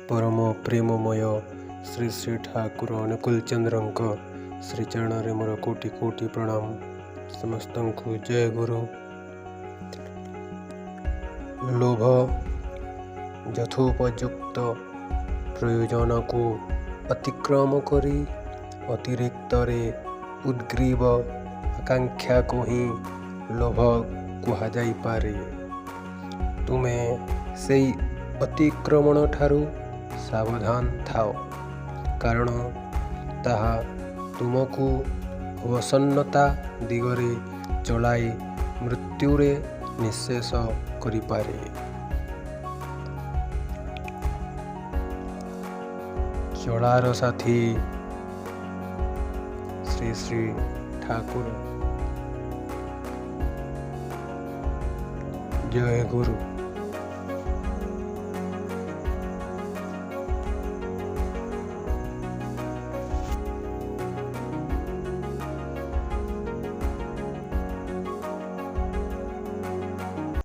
परम प्रेममय श्री श्री ठाकुर अनुकूल चंद्रंक श्रीचरण मोर कोटि कोटि प्रणाम। समस्त को जय गुरु। लोभ यथोपयुक्त प्रयोजन को अतिक्रम करी अतिरिक्त उद्ग्रीव आकांक्षा को ही लोभ कहा जाई पारे। तुमे से अतिक्रमण ठारू सावधान थाओ, कारण ताहा तुमको अवसन्नता दिगरे चलाई मृत्युरे निशेष करिपारे। चलार साथी श्री श्री ठाकुर। जय गुरु।